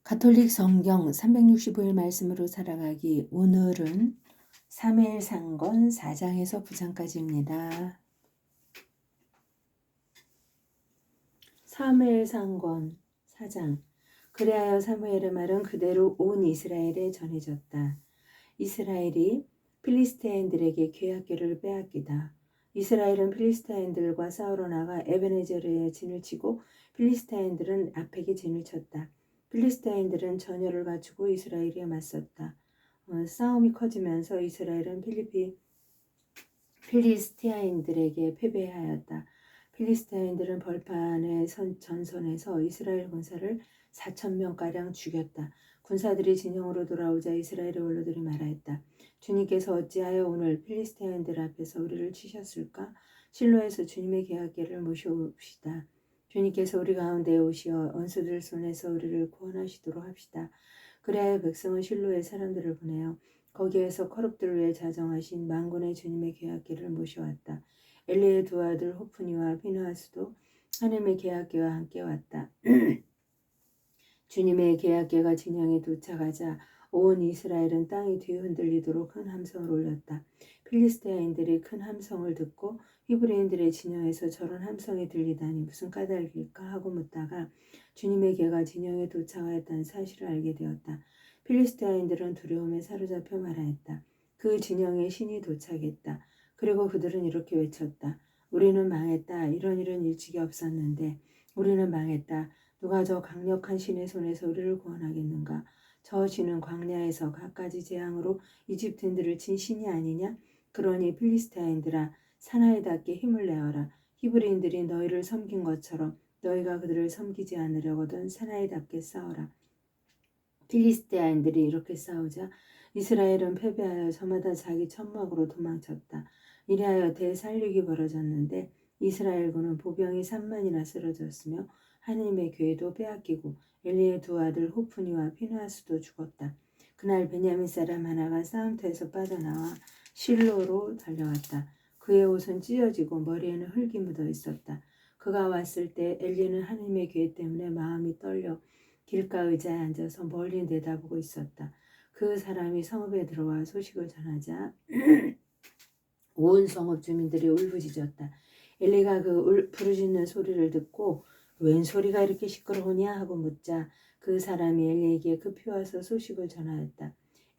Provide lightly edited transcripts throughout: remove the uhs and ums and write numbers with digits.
가톨릭 성경 365일 말씀으로 살아가기. 오늘은 사무엘상권 4장에서 9장까지입니다. 사무엘상권 4장. 그리하여 사무엘의 말은 그대로 온 이스라엘에 전해졌다. 이스라엘이 필리스티인들에게 괴악궤를 빼앗기다. 이스라엘은 필리스티인들과 싸우러 나가 에베네제르에 진을 치고 필리스티인들은 아펙에 진을 쳤다. 필리스티인들은 전열을 갖추고 이스라엘에 맞섰다. 싸움이 커지면서 이스라엘은 필리스티아인들에게 패배하였다. 필리스티아인들은 벌판의 전선에서 이스라엘 군사를 4,000명가량 죽였다. 군사들이 진영으로 돌아오자 이스라엘의 원로들이 말하였다. 주님께서 어찌하여 오늘 필리스티아인들 앞에서 우리를 치셨을까? 실로에서 주님의 계약궤를 모셔옵시다. 주님께서 우리 가운데 오시어 원수들 손에서 우리를 구원하시도록 합시다. 그래야 백성은 실로의 사람들을 보내어 거기에서 거룩들 위해 자정하신 만군의 주님의 계약궤를 모셔왔다. 엘리의 두 아들 호프니와 피느하스도 하나님의 계약궤와 함께 왔다. 주님의 계약궤가 진영에 도착하자 온 이스라엘은 땅이 뒤흔들리도록 큰 함성을 올렸다. 필리스티아인들이 큰 함성을 듣고 히브리인들의 진영에서 저런 함성이 들리다니 무슨 까닭일까 하고 묻다가 주님의 궤가 진영에 도착하였다는 사실을 알게 되었다. 필리스티아인들은 두려움에 사로잡혀 말하였다. 그 진영에 신이 도착했다. 그리고 그들은 이렇게 외쳤다. 우리는 망했다. 이런 일은 일찍이 없었는데 우리는 망했다. 누가 저 강력한 신의 손에서 우리를 구원하겠는가? 저 신은 광야에서 갖가지 재앙으로 이집트인들을 친 신이 아니냐? 그러니 필리스티아인들아 사나이답게 힘을 내어라. 히브리인들이 너희를 섬긴 것처럼 너희가 그들을 섬기지 않으려거든 사나이답게 싸워라. 필리스티아인들이 이렇게 싸우자 이스라엘은 패배하여 저마다 자기 천막으로 도망쳤다. 이리하여 대살육이 벌어졌는데 이스라엘군은 보병이 3만이나 쓰러졌으며 하나님의 궤도 빼앗기고 엘리의 두 아들 호프니와 피느하스도 죽었다. 그날 베냐민 사람 하나가 싸움터에서 빠져나와 실로로 달려왔다. 그의 옷은 찢어지고 머리에는 흙이 묻어 있었다. 그가 왔을 때 엘리는 하나님의 궤 때문에 마음이 떨려 길가 의자에 앉아서 멀리 내다보고 있었다. 그 사람이 성읍에 들어와 소식을 전하자 온 성읍 주민들이 울부짖었다. 엘리가 그 부르짖는 소리를 듣고 웬 소리가 이렇게 시끄러우냐 하고 묻자 그 사람이 엘리에게 급히 와서 소식을 전하였다.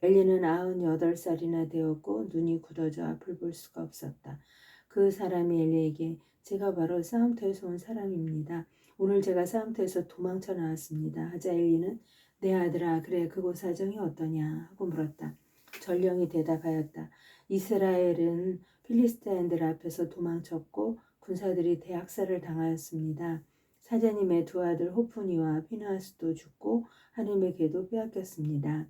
엘리는 98살이나 되었고 눈이 굳어져 앞을 볼 수가 없었다. 그 사람이 엘리에게 제가 바로 싸움터에서 온 사람입니다. 오늘 제가 싸움터에서 도망쳐 나왔습니다. 하자 엘리는 내 아들아 그래 그곳 사정이 어떠냐 하고 물었다. 전령이 대답하였다. 이스라엘은 필리스티아인들 앞에서 도망쳤고 군사들이 대학살을 당하였습니다. 사제님의 두 아들 호프니와 피느하스도 죽고 하나님의 궤도 빼앗겼습니다.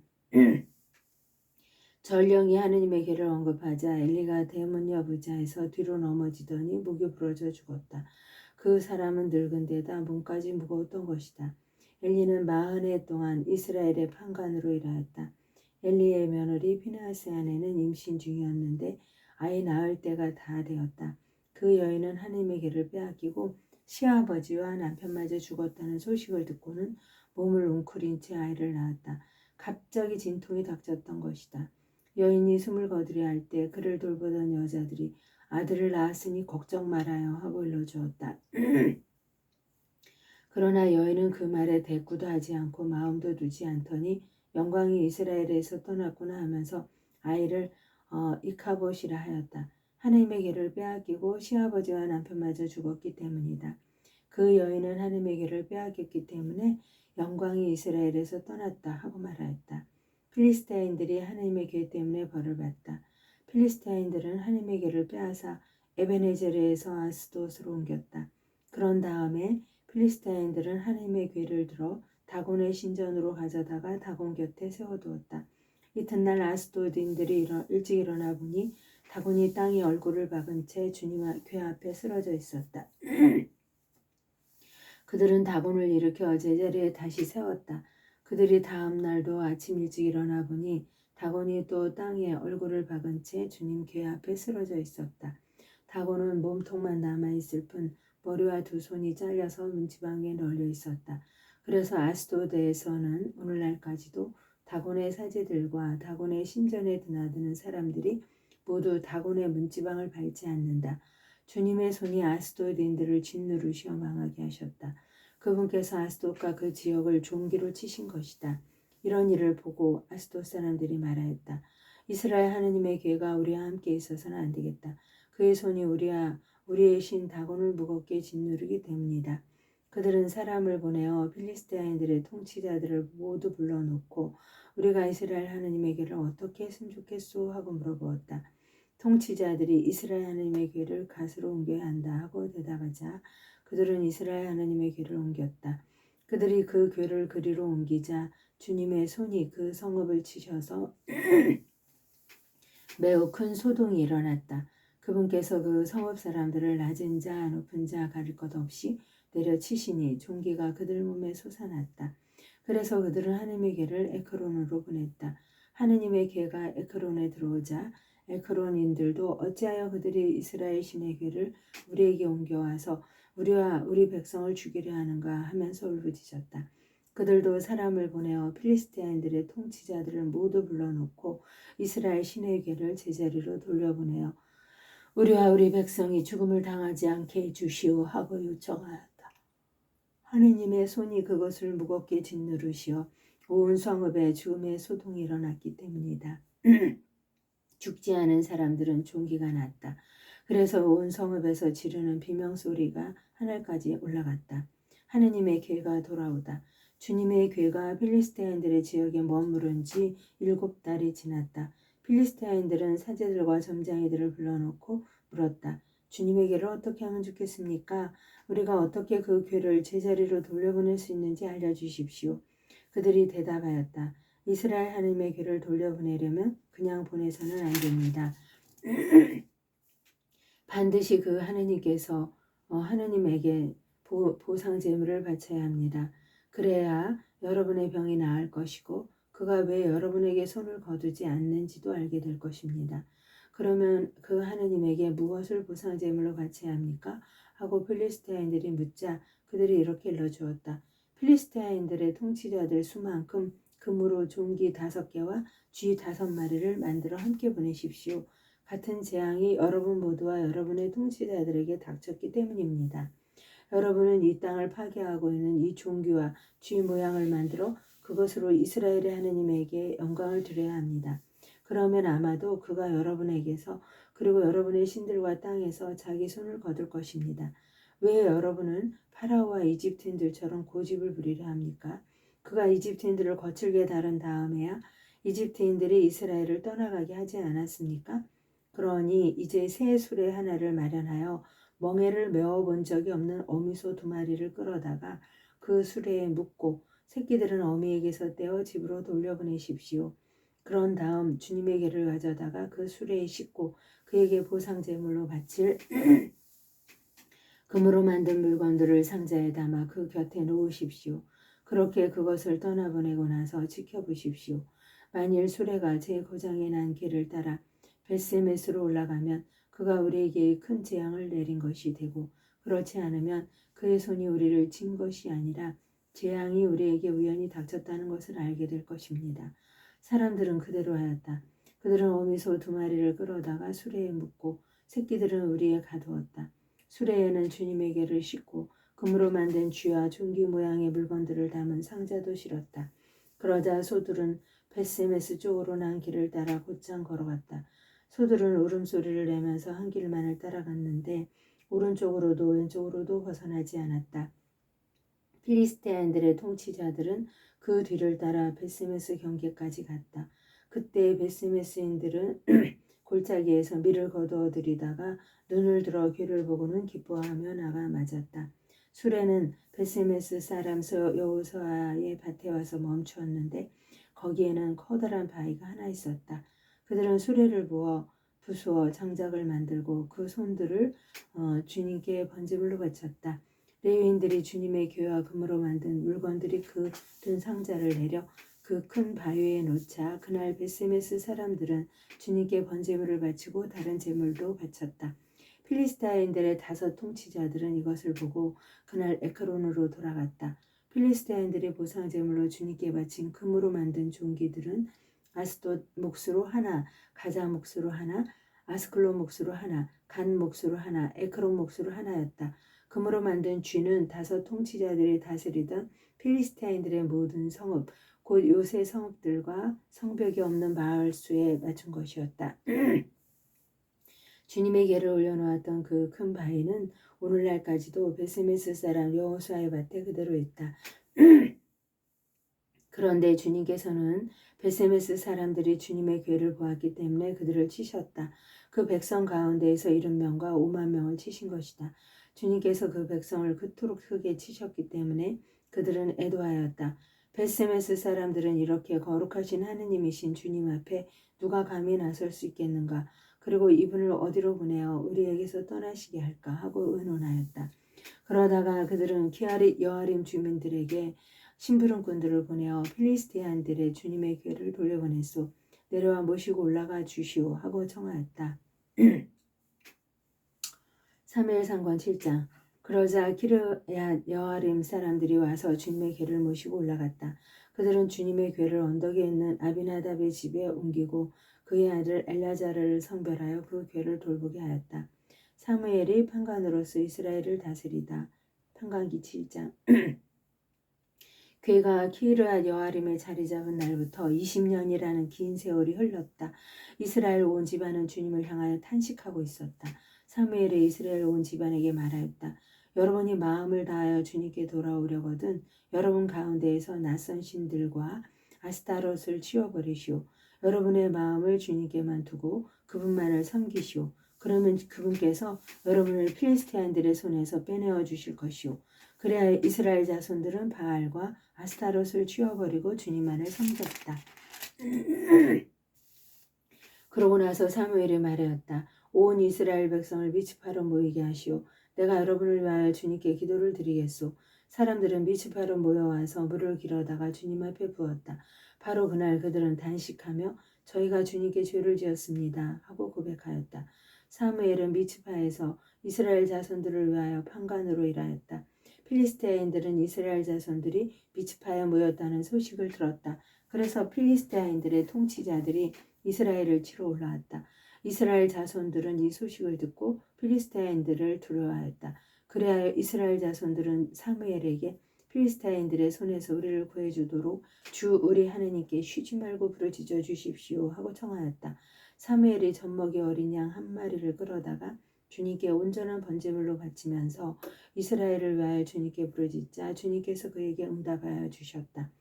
전령이 하느님의 궤를 언급하자 엘리가 대문 옆 의자에서 뒤로 넘어지더니 목이 부러져 죽었다. 그 사람은 늙은 데다 몸까지 무거웠던 것이다. 엘리는 40해 동안 이스라엘의 판관으로 일하였다. 엘리의 며느리 피느하스의 아내는 임신 중이었는데 아이 낳을 때가 다 되었다. 그 여인은 하나님의 궤를 빼앗기고 시아버지와 남편마저 죽었다는 소식을 듣고는 몸을 웅크린 채 아이를 낳았다. 갑자기 진통이 닥쳤던 것이다. 여인이 숨을 거두려 할 때 그를 돌보던 여자들이 아들을 낳았으니 걱정 말아요 하고 일러주었다. 그러나 여인은 그 말에 대꾸도 하지 않고 마음도 두지 않더니 영광이 이스라엘에서 떠났구나 하면서 아이를 이카봇이라 하였다. 하나님의 궤를 빼앗기고 시아버지와 남편마저 죽었기 때문이다. 그 여인은 하나님의 궤를 빼앗겼기 때문에 영광이 이스라엘에서 떠났다 하고 말하였다. 필리스티아인들이 하나님의 궤 때문에 벌을 받다. 필리스티아인들은 하나님의 궤를 빼앗아 에베네제르에서 아스돗으로 옮겼다. 그런 다음에 필리스티아인들은 하나님의 궤를 들어 다곤의 신전으로 가져다가 다곤 곁에 세워두었다. 이튿날 아스돗인들이 일찍 일어나 보니 다곤이 땅에 얼굴을 박은 채 주님 궤 앞에 쓰러져 있었다. 그들은 다곤을 일으켜 제자리에 다시 세웠다. 그들이 다음 날도 아침 일찍 일어나 보니 다곤이 또 땅에 얼굴을 박은 채 주님 궤 앞에 쓰러져 있었다. 다곤은 몸통만 남아있을 뿐 머리와 두 손이 잘려서 문지방에 널려 있었다. 그래서 아스도드에서는 오늘날까지도 다곤의 사제들과 다곤의 신전에 드나드는 사람들이 모두 다곤의 문지방을 밟지 않는다. 주님의 손이 아스도드인들을 짓누르시어 망하게 하셨다. 그분께서 아스돗과 그 지역을 종기로 치신 것이다. 이런 일을 보고 아스돗 사람들이 말하였다. 이스라엘 하느님의 괴가 우리와 함께 있어서는 안 되겠다. 그의 손이 우리의 신 다곤을 무겁게 짓누르기 때문이다. 그들은 사람을 보내어 필리스티아인들의 통치자들을 모두 불러놓고 우리가 이스라엘 하느님의 괴를 어떻게 했으면 좋겠소 하고 물어보았다. 통치자들이 이스라엘 하느님의 괴를 갓으로 옮겨야 한다 하고 대답하자 그들은 이스라엘 하느님의 괴를 옮겼다. 그들이 그 괴를 그리로 옮기자 주님의 손이 그 성읍을 치셔서 매우 큰 소동이 일어났다. 그분께서 그 성읍 사람들을 낮은 자 높은 자 가릴 것 없이 내려치시니 종기가 그들 몸에 솟아났다. 그래서 그들은 하느님의 괴를 에크론으로 보냈다. 하느님의 괴가 에크론에 들어오자 에크론인들도 어찌하여 그들이 이스라엘 신의 괴를 우리에게 옮겨와서 우리와 우리 백성을 죽이려 하는가 하면서 울부짖었다. 그들도 사람을 보내어 필리스티아인들의 통치자들을 모두 불러놓고 이스라엘 신의 괴를 제자리로 돌려보내어 우리와 우리 백성이 죽음을 당하지 않게 해주시오 하고 요청하였다. 하느님의 손이 그것을 무겁게 짓누르시어 온 성읍에 죽음의 소동이 일어났기 때문이다. 죽지 않은 사람들은 종기가 났다. 그래서 온 성읍에서 지르는 비명소리가 하늘까지 올라갔다. 하느님의 괴가 돌아오다. 주님의 괴가 필리스티아인들의 지역에 머무른 지 7달이 지났다. 필리스티아인들은 사제들과 점장이들을 불러놓고 물었다. 주님의 괴를 어떻게 하면 좋겠습니까? 우리가 어떻게 그 괴를 제자리로 돌려보낼 수 있는지 알려주십시오. 그들이 대답하였다. 이스라엘 하느님의 괴를 돌려보내려면 그냥 보내서는 안 됩니다. 반드시 그 하느님께서 하느님에게 보상 제물을 바쳐야 합니다. 그래야 여러분의 병이 나을 것이고 그가 왜 여러분에게 손을 거두지 않는지도 알게 될 것입니다. 그러면 그 하느님에게 무엇을 보상 제물로 바쳐야 합니까? 하고 필리스티아인들이 묻자 그들이 이렇게 일러주었다. 필리스티아인들의 통치자들 수만큼 금으로 종기 5개와 쥐 5마리를 만들어 함께 보내십시오. 같은 재앙이 여러분 모두와 여러분의 통치자들에게 닥쳤기 때문입니다. 여러분은 이 땅을 파괴하고 있는 이 종기와 쥐 모양을 만들어 그것으로 이스라엘의 하느님에게 영광을 드려야 합니다. 그러면 아마도 그가 여러분에게서 그리고 여러분의 신들과 땅에서 자기 손을 거둘 것입니다. 왜 여러분은 파라오와 이집트인들처럼 고집을 부리려 합니까? 그가 이집트인들을 거칠게 다룬 다음에야 이집트인들이 이스라엘을 떠나가게 하지 않았습니까? 그러니 이제 새 수레 하나를 마련하여 멍에를 메어본 적이 없는 어미소 2마리를 끌어다가 그 수레에 묶고 새끼들은 어미에게서 떼어 집으로 돌려보내십시오. 그런 다음 주님의 괴를 가져다가 그 수레에 싣고 그에게 보상 제물로 바칠 금으로 만든 물건들을 상자에 담아 그 곁에 놓으십시오. 그렇게 그것을 떠나보내고 나서 지켜보십시오. 만일 수레가 제 고장에 난 길을 따라 벳세메스로 올라가면 그가 우리에게 큰 재앙을 내린 것이 되고 그렇지 않으면 그의 손이 우리를 친 것이 아니라 재앙이 우리에게 우연히 닥쳤다는 것을 알게 될 것입니다. 사람들은 그대로 하였다. 그들은 어미소 2마리를 끌어다가 수레에 묶고 새끼들은 우리에 가두었다. 수레에는 주님의 괴를 싣고 금으로 만든 쥐와 종기 모양의 물건들을 담은 상자도 실었다. 그러자 소들은 벳세메스 쪽으로 난 길을 따라 곧장 걸어갔다. 소들은 울음소리를 내면서 한 길만을 따라갔는데 오른쪽으로도 왼쪽으로도 벗어나지 않았다. 필리스티아인들의 통치자들은 그 뒤를 따라 벳세메스 경계까지 갔다. 그때 벳세메스인들은 골짜기에서 밀을 거두어 들이다가 눈을 들어 괴를 보고는 기뻐하며 나가 맞았다. 수레는 벳세메스 사람 여호수아의 밭에 와서 멈추었는데 거기에는 커다란 바위가 하나 있었다. 그들은 수레를 부수어 장작을 만들고 그 손들을 주님께 번제물로 바쳤다. 레위인들이 주님의 괴와 금으로 만든 물건들이 그 든 상자를 내려 그 큰 바위에 놓자 그날 벳세메스 사람들은 주님께 번제물을 바치고 다른 제물도 바쳤다. 필리스타인들의 5 통치자들은 이것을 보고 그날 에크론으로 돌아갔다. 필리스티아인들의 보상 제물로 주님께 바친 금으로 만든 종기들은 아스돗 몫으로 하나, 가자 몫으로 하나, 아스클론 몫으로 하나, 간 몫으로 하나, 에크론 몫으로 하나였다. 금으로 만든 쥐는 5 통치자들이 다스리던 필리스티아인들의 모든 성읍, 곧 요새 성읍들과 성벽이 없는 마을 수에 맞춘 것이었다. 주님의 궤를 올려놓았던 그 큰 바위는 오늘날까지도 베스메스 사람 여호수아의 밭에 그대로 있다. 그런데 주님께서는 베세메스 사람들이 주님의 궤를 보았기 때문에 그들을 치셨다. 그 백성 가운데에서 70명과 5만 명을 치신 것이다. 주님께서 그 백성을 그토록 크게 치셨기 때문에 그들은 애도하였다. 베세메스 사람들은 이렇게 거룩하신 하느님이신 주님 앞에 누가 감히 나설 수 있겠는가? 그리고 이분을 어디로 보내어 우리에게서 떠나시게 할까 하고 의논하였다. 그러다가 그들은 키아릿 여아림 주민들에게 심부름꾼들을 보내어 필리스티안들의 주님의 궤를 돌려보냈소. 내려와 모시고 올라가 주시오 하고 청하였다. 사무엘상권 7장. 그러자 키르얏 여아림 사람들이 와서 주님의 궤를 모시고 올라갔다. 그들은 주님의 궤를 언덕에 있는 아비나답의 집에 옮기고 그의 아들 엘라자를 성별하여 그 궤를 돌보게 하였다. 사무엘이 판관으로서 이스라엘을 다스리다. 판관기 7장. 궤가 키르앗 여아림에 자리 잡은 날부터 20년이라는 긴 세월이 흘렀다. 이스라엘 온 집안은 주님을 향하여 탄식하고 있었다. 사무엘이 이스라엘 온 집안에게 말하였다. 여러분이 마음을 다하여 주님께 돌아오려거든 여러분 가운데에서 낯선 신들과 아스타롯을 치워버리시오. 여러분의 마음을 주님께만 두고 그분만을 섬기시오. 그러면 그분께서 여러분을 필리스티안들의 손에서 빼내어 주실 것이오. 그래야 이스라엘 자손들은 바알과 아스타롯을 치워버리고 주님만을 섬겼다. 그러고 나서 사무엘이 말하였다. 온 이스라엘 백성을 미츠파로 모이게 하시오. 내가 여러분을 위하여 주님께 기도를 드리겠소. 사람들은 미츠파로 모여와서 물을 길어다가 주님 앞에 부었다. 바로 그날 그들은 단식하며 저희가 주님께 죄를 지었습니다 하고 고백하였다. 사무엘은 미츠파에서 이스라엘 자손들을 위하여 판관으로 일하였다. 필리스티아인들은 이스라엘 자손들이 미츠파에 모였다는 소식을 들었다. 그래서 필리스티아인들의 통치자들이 이스라엘을 치러 올라왔다. 이스라엘 자손들은 이 소식을 듣고 필리스티아인들을 두려워하였다. 그래야 이스라엘 자손들은 사무엘에게 필리스티아인들의 손에서 우리를 구해주도록 주 우리 하느님께 쉬지 말고 부르짖어 주십시오 하고 청하였다. 사무엘이 젖먹이 어린 양 한 마리를 끌어다가 주님께 온전한 번제물로 바치면서 이스라엘을 위하여 주님께 부르짖자 주님께서 그에게 응답하여 주셨다.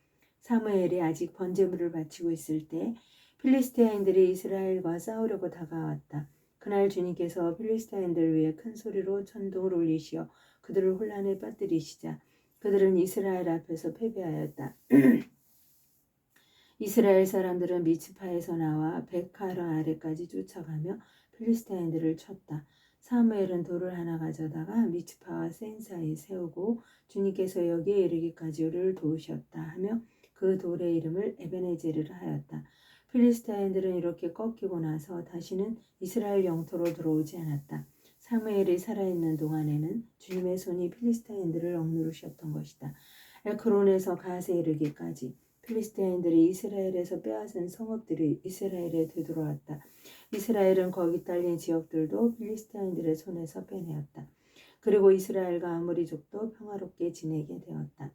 사무엘이 아직 번제물을 바치고 있을 때 필리스티아인들이 이스라엘과 싸우려고 다가왔다. 그날 주님께서 필리스티아인들을 위해 큰 소리로 천둥을 울리시어 그들을 혼란에 빠뜨리시자 그들은 이스라엘 앞에서 패배하였다. 이스라엘 사람들은 미츠파에서 나와 베카라 아래까지 쫓아가며 필리스티아인들을 쳤다. 사무엘은 돌을 하나 가져다가 미츠파와 센 사이에 세우고 주님께서 여기에 이르기까지 우리를 도우셨다 하며 그 돌의 이름을 에베네제르라 하였다. 필리스티아인들은 이렇게 꺾이고 나서 다시는 이스라엘 영토로 들어오지 않았다. 사무엘이 살아있는 동안에는 주님의 손이 필리스티아인들을 억누르셨던 것이다. 에크론에서 갓에 이르기까지 필리스티아인들이 이스라엘에서 빼앗은 성읍들이 이스라엘에 되돌아왔다. 이스라엘은 거기 딸린 지역들도 필리스티아인들의 손에서 빼내었다. 그리고 이스라엘과 아모리족도 평화롭게 지내게 되었다.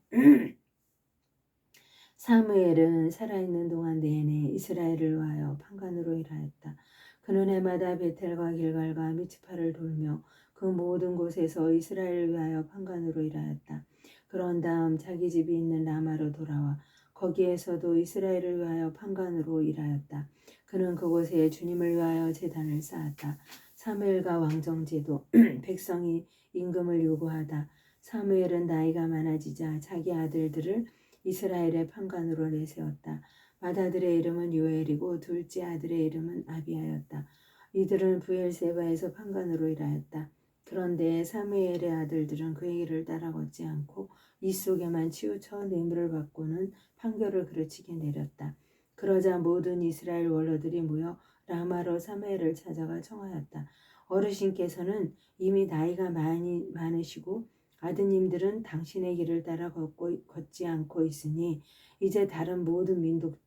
사무엘은 살아있는 동안 내내 이스라엘을 위하여 판관으로 일하였다. 그는 해마다 베텔과 길갈과 미츠파를 돌며 그 모든 곳에서 이스라엘을 위하여 판관으로 일하였다. 그런 다음 자기 집이 있는 라마로 돌아와 거기에서도 이스라엘을 위하여 판관으로 일하였다. 그는 그곳에 주님을 위하여 제단을 쌓았다. 사무엘과 왕정제도 백성이 임금을 요구하다. 사무엘은 나이가 많아지자 자기 아들들을 이스라엘의 판관으로 내세웠다. 맏아들의 이름은 요엘이고 둘째 아들의 이름은 아비야였다. 이들은 부엘세바에서 판관으로 일하였다. 그런데 사무엘의 아들들은 그의 길을 따라 걷지 않고 이 속에만 치우쳐 뇌물을 받고는 판결을 그르치게 내렸다. 그러자 모든 이스라엘 원로들이 모여 라마로 사무엘을 찾아가 청하였다. 어르신께서는 이미 나이가 많으시고 아드님들은 당신의 길을 따라 걷지 않고 있으니 이제 다른 모든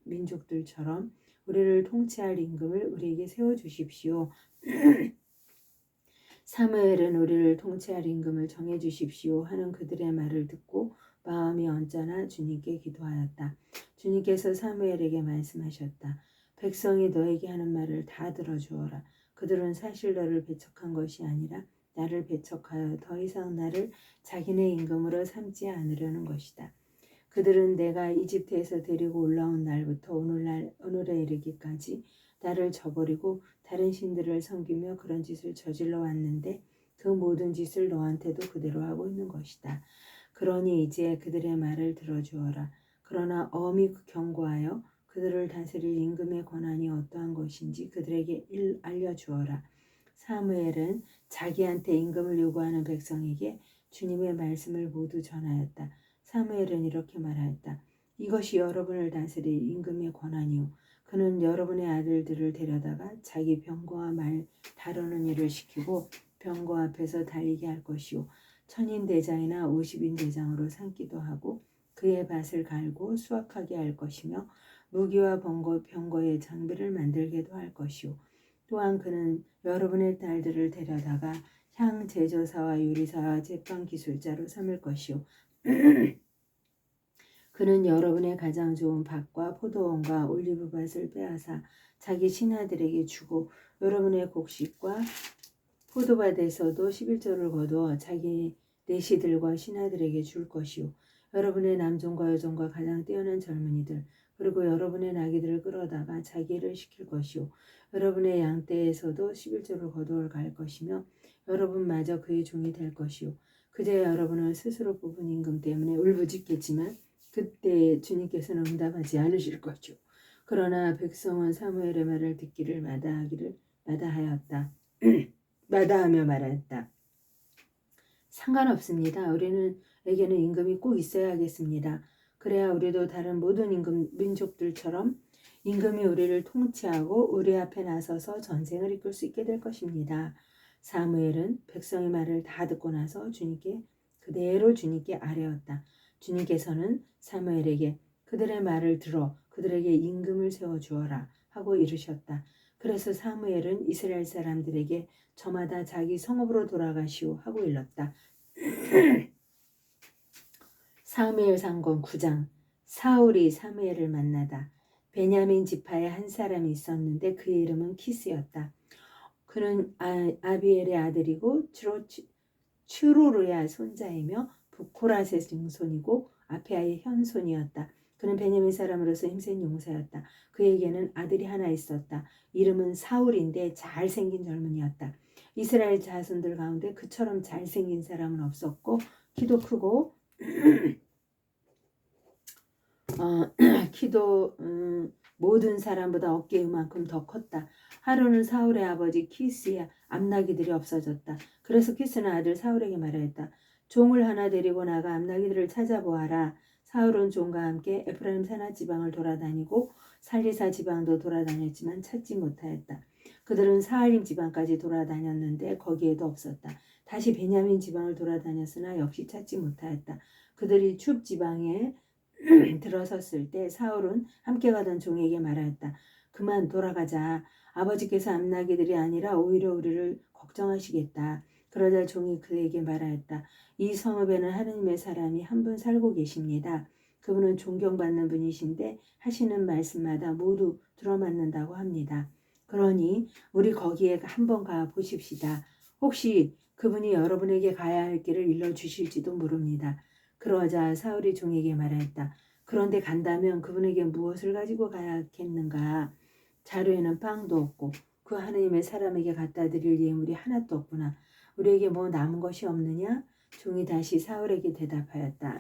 민족들처럼 우리를 통치할 임금을 우리에게 세워주십시오. 사무엘은 우리를 통치할 임금을 정해주십시오 하는 그들의 말을 듣고 마음이 언짢아 주님께 기도하였다. 주님께서 사무엘에게 말씀하셨다. 백성이 너에게 하는 말을 다 들어주어라. 그들은 사실 너를 배척한 것이 아니라 나를 배척하여 더 이상 나를 자기네 임금으로 삼지 않으려는 것이다. 그들은 내가 이집트에서 데리고 올라온 날부터 오늘에 이르기까지 나를 저버리고 다른 신들을 섬기며 그런 짓을 저질러 왔는데 그 모든 짓을 너한테도 그대로 하고 있는 것이다. 그러니 이제 그들의 말을 들어주어라. 그러나 엄히 경고하여 그들을 다스릴 임금의 권한이 어떠한 것인지 그들에게 알려주어라. 사무엘은 자기한테 임금을 요구하는 백성에게 주님의 말씀을 모두 전하였다. 사무엘은 이렇게 말하였다. 이것이 여러분을 다스릴 임금의 권한이요. 그는 여러분의 아들들을 데려다가 자기 병거와 말 다루는 일을 시키고 병거 앞에서 달리게 할 것이요. 천인 대장이나 50인 대장으로 삼기도 하고 그의 밭을 갈고 수확하게 할 것이며 무기와 병거의 장비를 만들게도 할 것이요. 또한 그는 여러분의 딸들을 데려다가 향 제조사와 요리사와 제빵 기술자로 삼을 것이요. 그는 여러분의 가장 좋은 밭과 포도원과 올리브밭을 빼앗아 자기 신하들에게 주고 여러분의 곡식과 포도밭에서도 11조를 거두어 자기 내시들과 신하들에게 줄 것이요. 여러분의 남종과 여종과 가장 뛰어난 젊은이들 그리고 여러분의 나귀들을 끌어다가 자기를 시킬 것이요. 여러분의 양떼에서도 11조를 거두어 갈 것이며 여러분마저 그의 종이 될 것이요. 그제 여러분은 스스로 뽑은 임금 때문에 울부짖겠지만 그때 주님께서는 응답하지 않으실 것이요. 그러나 백성은 사무엘의 말을 듣기를 마다하였다. 마다하며 말했다. 상관없습니다. 우리에게는 임금이 꼭 있어야 하겠습니다. 그래야 우리도 다른 모든 민족들처럼 임금이 우리를 통치하고 우리 앞에 나서서 전쟁을 이끌 수 있게 될 것입니다. 사무엘은 백성의 말을 다 듣고 나서 그대로 주님께 아뢰었다. 주님께서는 사무엘에게 그들의 말을 들어 그들에게 임금을 세워주어라 하고 이르셨다. 그래서 사무엘은 이스라엘 사람들에게 저마다 자기 성읍으로 돌아가시오 하고 일렀다. 사무엘상권 9장. 사울이 사무엘을 만나다. 베냐민 지파에 한 사람이 있었는데 그의 이름은 키스였다. 그는 아비엘의 아들이고 추루르야 손자이며 부코라셋 증손이고 아피아의 현손이었다. 그는 베냐민 사람으로서 힘센 용사였다. 그에게는 아들이 하나 있었다. 이름은 사울인데 잘생긴 젊은이였다. 이스라엘 자손들 가운데 그처럼 잘생긴 사람은 없었고 키도 크고 키도 모든 사람보다 어깨 이만큼 더 컸다. 하루는 사울의 아버지 키스의 암나기들이 없어졌다. 그래서 키스는 아들 사울에게 말하였다. 종을 하나 데리고 나가 암나기들을 찾아보아라. 사울은 종과 함께 에프라임 산하 지방을 돌아다니고 살리사 지방도 돌아다녔지만 찾지 못하였다. 그들은 사할림 지방까지 돌아다녔는데 거기에도 없었다. 다시 베냐민 지방을 돌아다녔으나 역시 찾지 못하였다. 그들이 춥 지방에 들어섰을 때 사울은 함께 가던 종에게 말하였다. 그만 돌아가자. 아버지께서 암나기들이 아니라 오히려 우리를 걱정하시겠다. 그러자 종이 그에게 말하였다. 이 성읍에는 하느님의 사람이 한 분 살고 계십니다. 그분은 존경받는 분이신데 하시는 말씀마다 모두 들어맞는다고 합니다. 그러니 우리 거기에 한번 가 보십시다. 혹시 그분이 여러분에게 가야 할 길을 일러주실지도 모릅니다. 그러자 사울이 종에게 말하였다. 그런데 간다면 그분에게 무엇을 가지고 가야겠는가? 자루에는 빵도 없고 그 하느님의 사람에게 갖다 드릴 예물이 하나도 없구나. 우리에게 뭐 남은 것이 없느냐? 종이 다시 사울에게 대답하였다.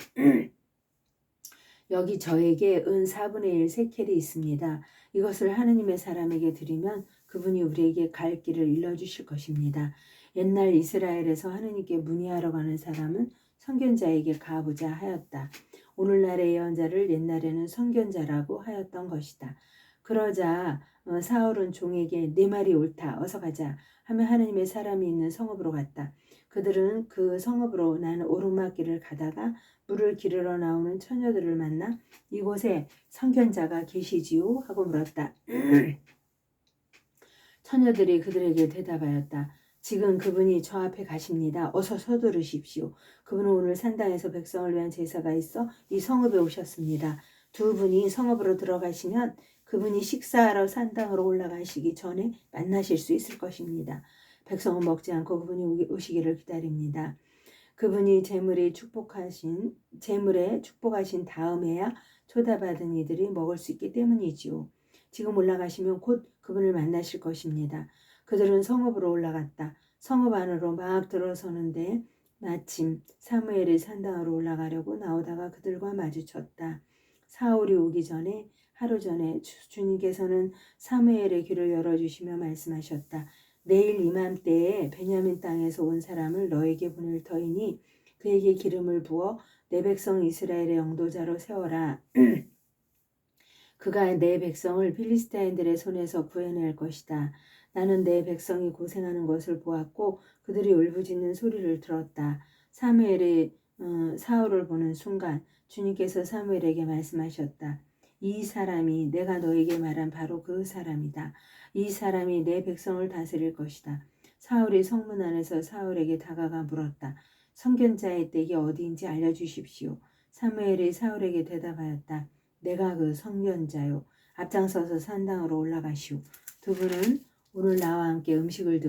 여기 저에게 은 4분의 1 세켈이 있습니다. 이것을 하느님의 사람에게 드리면 그분이 우리에게 갈 길을 일러주실 것입니다. 옛날 이스라엘에서 하느님께 문의하러 가는 사람은 선견자에게 가보자 하였다. 오늘날의 예언자를 옛날에는 선견자라고 하였던 것이다. 그러자 사울은 종에게 내 말이 옳다. 어서 가자 하며 하느님의 사람이 있는 성읍으로 갔다. 그들은 그 성읍으로 나는 오르막길을 가다가 물을 기르러 나오는 처녀들을 만나 이곳에 선견자가 계시지요? 하고 물었다. 처녀들이 그들에게 대답하였다. 지금 그분이 저 앞에 가십니다. 어서 서두르십시오. 그분은 오늘 산당에서 백성을 위한 제사가 있어 이 성읍에 오셨습니다. 두 분이 성읍으로 들어가시면 그분이 식사하러 산당으로 올라가시기 전에 만나실 수 있을 것입니다. 백성은 먹지 않고 그분이 오시기를 기다립니다. 그분이 재물에 축복하신 다음에야 초대받은 이들이 먹을 수 있기 때문이지요. 지금 올라가시면 곧 그분을 만나실 것입니다. 그들은 성읍으로 올라갔다. 성읍 안으로 막 들어서는데 마침 사무엘이 산당으로 올라가려고 나오다가 그들과 마주쳤다. 사울이 오기 전에 하루 전에 주님께서는 사무엘의 귀를 열어주시며 말씀하셨다. 내일 이맘때에 베냐민 땅에서 온 사람을 너에게 보낼 터이니 그에게 기름을 부어 내 백성 이스라엘의 영도자로 세워라. 그가 내 백성을 필리스타인들의 손에서 구해낼 것이다. 나는 내 백성이 고생하는 것을 보았고 그들이 울부짖는 소리를 들었다. 사무엘이 사울을 보는 순간 주님께서 사무엘에게 말씀하셨다. 이 사람이 내가 너에게 말한 바로 그 사람이다. 이 사람이 내 백성을 다스릴 것이다. 사울이 성문 안에서 사울에게 다가가 물었다. 선견자의 댁이 어디인지 알려주십시오. 사무엘이 사울에게 대답하였다. 내가 그 선견자요. 앞장서서 산당으로 올라가시오. 두 분은 오늘 나와 함께 음식을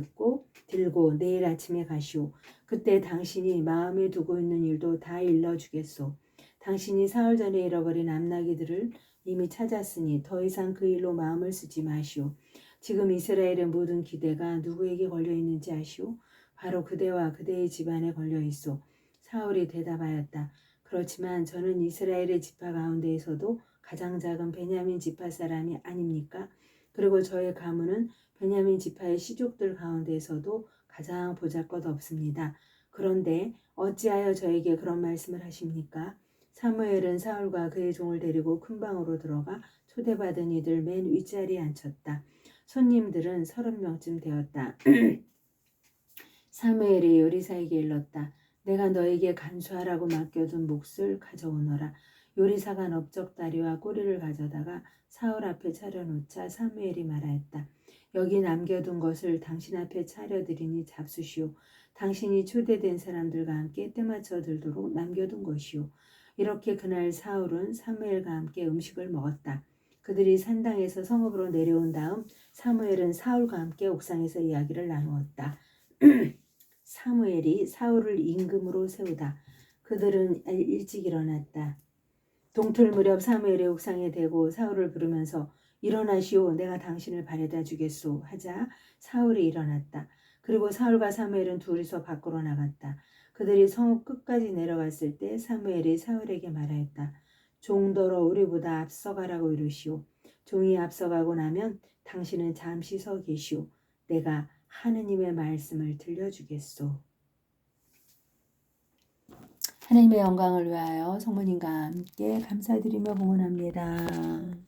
들고 내일 아침에 가시오. 그때 당신이 마음에 두고 있는 일도 다 일러주겠소. 당신이 사흘 전에 잃어버린 암나기들을 이미 찾았으니 더 이상 그 일로 마음을 쓰지 마시오. 지금 이스라엘의 모든 기대가 누구에게 걸려 있는지 아시오? 바로 그대와 그대의 집안에 걸려 있소. 사울이 대답하였다. 그렇지만 저는 이스라엘의 지파 가운데에서도 가장 작은 베냐민 지파 사람이 아닙니까? 그리고 저의 가문은 베냐민 지파의 시족들 가운데에서도 가장 보잘것없습니다. 그런데 어찌하여 저에게 그런 말씀을 하십니까? 사무엘은 사울과 그의 종을 데리고 큰 방으로 들어가 초대받은 이들 맨 윗자리에 앉혔다. 손님들은 30명쯤 되었다. 사무엘이 요리사에게 일렀다. 내가 너에게 간수하라고 맡겨둔 몫을 가져오너라. 요리사가 넓적다리와 꼬리를 가져다가 사울 앞에 차려놓자 사무엘이 말하였다. 여기 남겨둔 것을 당신 앞에 차려드리니 잡수시오. 당신이 초대된 사람들과 함께 때맞춰 들도록 남겨둔 것이오. 이렇게 그날 사울은 사무엘과 함께 음식을 먹었다. 그들이 산당에서 성읍으로 내려온 다음 사무엘은 사울과 함께 옥상에서 이야기를 나누었다. 사무엘이 사울을 임금으로 세우다. 그들은 일찍 일어났다. 동틀 무렵 사무엘의 옥상에 대고 사울을 부르면서 일어나시오. 내가 당신을 바래다 주겠소. 하자 사울이 일어났다. 그리고 사울과 사무엘은 둘이서 밖으로 나갔다. 그들이 성읍 끝까지 내려갔을 때 사무엘이 사울에게 말하였다. 종더러 우리보다 앞서가라고 이르시오. 종이 앞서가고 나면 당신은 잠시 서 계시오. 내가 하느님의 말씀을 들려주겠소. 하나님의 영광을 위하여 성모님과 함께 감사드리며 봉헌합니다.